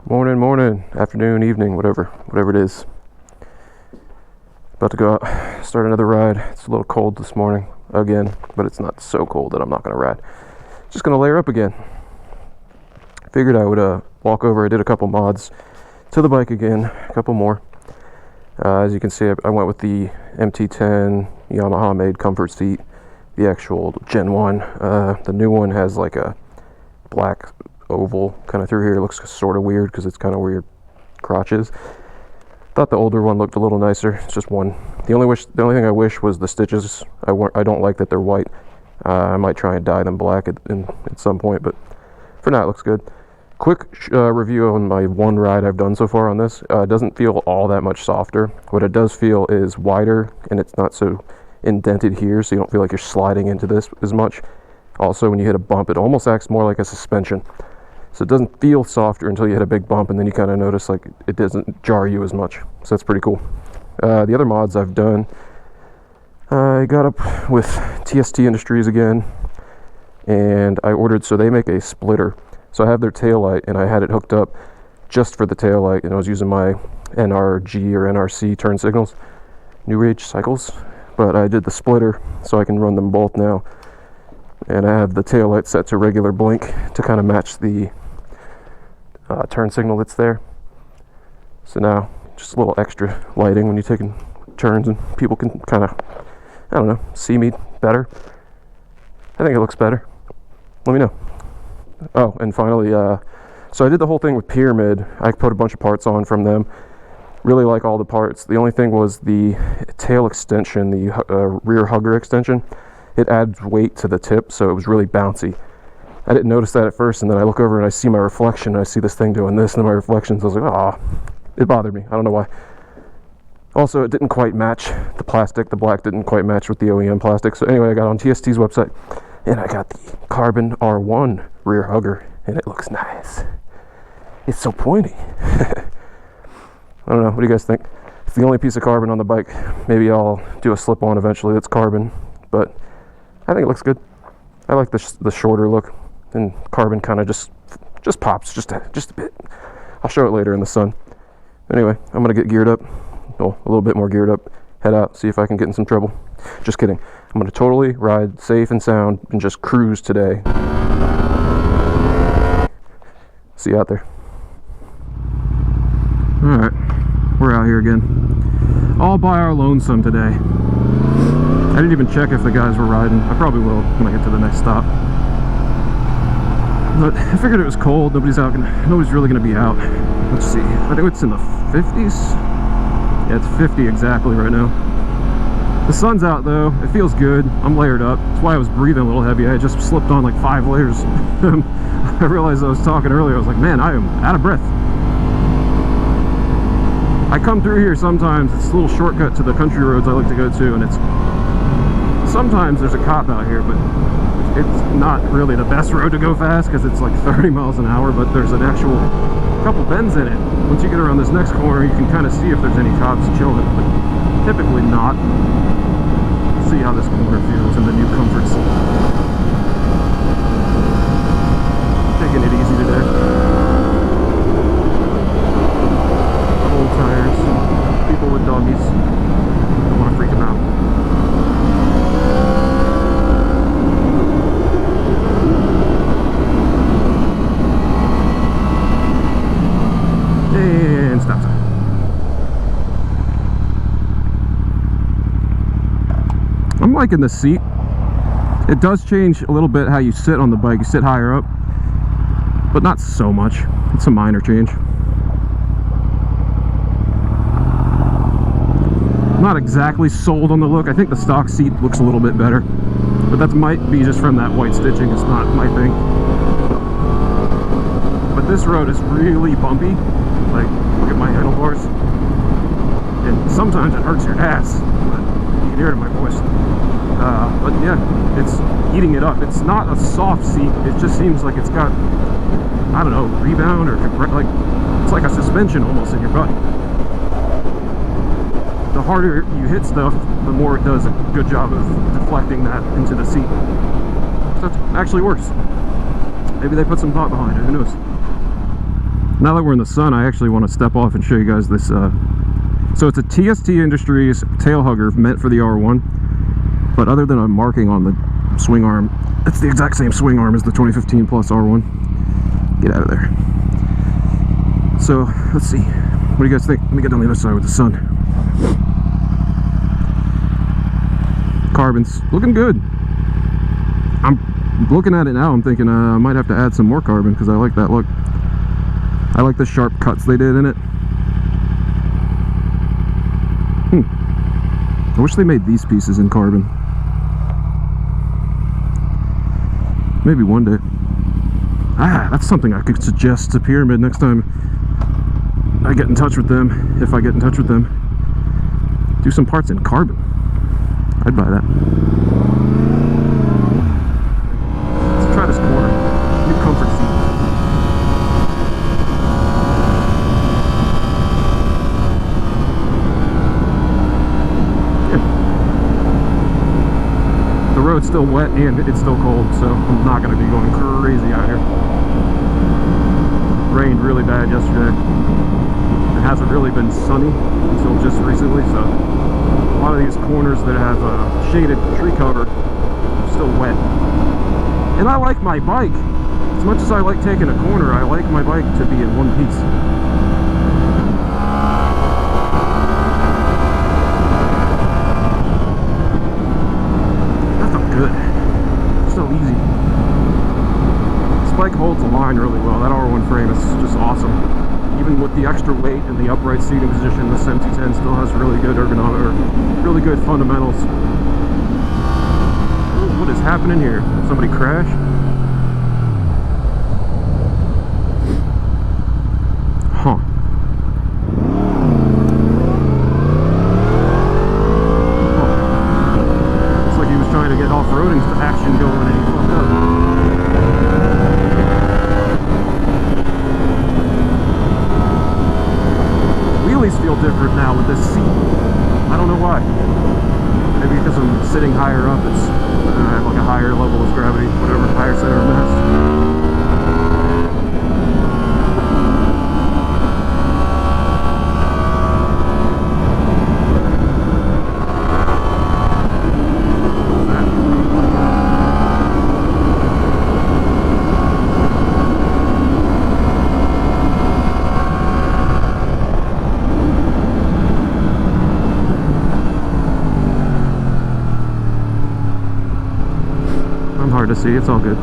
Morning, afternoon, evening, whatever it is. About to go out, start another ride. It's a little cold this morning again, but it's not so cold that I'm not going to ride. Just going to layer up again. Figured I would walk over. I did a couple mods to the bike again, a couple more. As you can see, I went with the MT-10 Yamaha made comfort seat, the actual Gen 1. The new one has like a black oval kind of through here. It looks sort of weird because it's kind of weird crotches. Thought the older one looked a little nicer. It's just one. The only thing I wish was the stitches. I don't like that they're white. I might try and dye them black at some point, but for now it looks good. Quick review on my one ride I've done so far on this. It doesn't feel all that much softer. What it does feel is wider, and it's not so indented here, so you don't feel like you're sliding into this as much. Also, when you hit a bump, it almost acts more like a suspension. So it doesn't feel softer until you hit a big bump, and then you kind of notice like it doesn't jar you as much. So that's pretty cool. The other mods I've done, I got up with TST Industries again, and I ordered, so they make a splitter. So I have their taillight, and I had it hooked up just for the taillight, and I was using my NRG or NRC turn signals, New Age cycles, but I did the splitter so I can run them both now. And I have the taillight set to regular blink to kind of match the turn signal that's there. So now just a little extra lighting when you're taking turns, and people can kind of, I don't know, see me better. I think it looks better. Let me know. Oh, and finally, so I did the whole thing with Pyramid. I put a bunch of parts on from them. Really like all the parts. The only thing was the tail extension, the rear hugger extension. It adds weight to the tip, so it was really bouncy. I didn't notice that at first, and then I look over and I see my reflection, and I see this thing doing this, and then my reflections, I was like, oh, it bothered me. I don't know why. Also, it didn't quite match the plastic. The black didn't quite match with the OEM plastic. So anyway, I got on TST's website, and I got the Carbon R1 rear hugger, and it looks nice. It's so pointy. I don't know. What do you guys think? It's the only piece of carbon on the bike. Maybe I'll do a slip-on eventually that's carbon, but I think it looks good. I like the shorter look, and carbon kind of just pops just a bit. I'll show it later in the sun. Anyway, I'm gonna get geared up. Well, a little bit more geared up. Head out, see if I can get in some trouble. Just kidding. I'm gonna totally ride safe and sound and just cruise today. See you out there. All right, we're out here again, all by our lonesome today. I didn't even check if the guys were riding. I probably will when I get to the next stop. But I figured it was cold. Nobody's really gonna be out. Let's see. I think it's in the 50s. Yeah, it's 50 exactly right now. The sun's out though. It feels good. I'm layered up. That's why I was breathing a little heavy. I just slipped on like 5 layers. I realized I was talking earlier. I was like, man, I am out of breath. I come through here sometimes. It's a little shortcut to the country roads I like to go to, and it's sometimes there's a cop out here, but it's not really the best road to go fast because it's like 30 miles an hour, but there's an actual couple bends in it. Once you get around this next corner, you can kind of see if there's any cops chilling, but typically not. Let's see how this corner feels in the new comforts. Taking it easy today. Old tires, people with doggies. Don't want to freak them out. And stop sign. I'm liking the seat. It does change a little bit how you sit on the bike. You sit higher up, but not so much. It's a minor change. I'm not exactly sold on the look. I think the stock seat looks a little bit better, but that might be just from that white stitching. It's not my thing. But this road is really bumpy. Like, look at my handlebars, and sometimes it hurts your ass, but you can hear it in my voice. But yeah, it's eating it up. It's not a soft seat. It just seems like it's got, I don't know, rebound or like it's like a suspension almost in your butt. The harder you hit stuff, the more it does a good job of deflecting that into the seat. So it actually works. Maybe they put some thought behind it, who knows. Now that we're in the sun, I actually want to step off and show you guys this. So it's a TST Industries tail hugger meant for the R1, but other than a marking on the swing arm, it's the exact same swing arm as the 2015 Plus R1. Get out of there. So let's see. What do you guys think? Let me get on the other side with the sun. Carbon's looking good. I'm looking at it now. I'm thinking I might have to add some more carbon because I like that look. I like the sharp cuts they did in it. I wish they made these pieces in carbon. Maybe one day. That's something I could suggest to Pyramid next time I get in touch with them. If I get in touch with them, do some parts in carbon. I'd buy that. Let's try this corner. New comfort seat. The road's still wet and it's still cold, so I'm not going to be going crazy out here. Rained really bad yesterday. It hasn't really been sunny until just recently, so a lot of these corners that have shaded tree cover are still wet. And I like my bike. As much as I like taking a corner, I like my bike to be in one piece. Good. So easy. This bike holds the line really well. That R1 frame is just awesome. Even with the extra weight and the upright seating position, this MT-10 still has really good ergonomics, really good fundamentals. Ooh, what is happening here? Somebody crash? Huh. Trying to get off-roading action going and he fucked up. Wheelies feel different now with this seat. I don't know why. Maybe because I'm sitting higher up, it's I have like a higher level of gravity, whatever, higher center of mass. Hard to see, it's all good.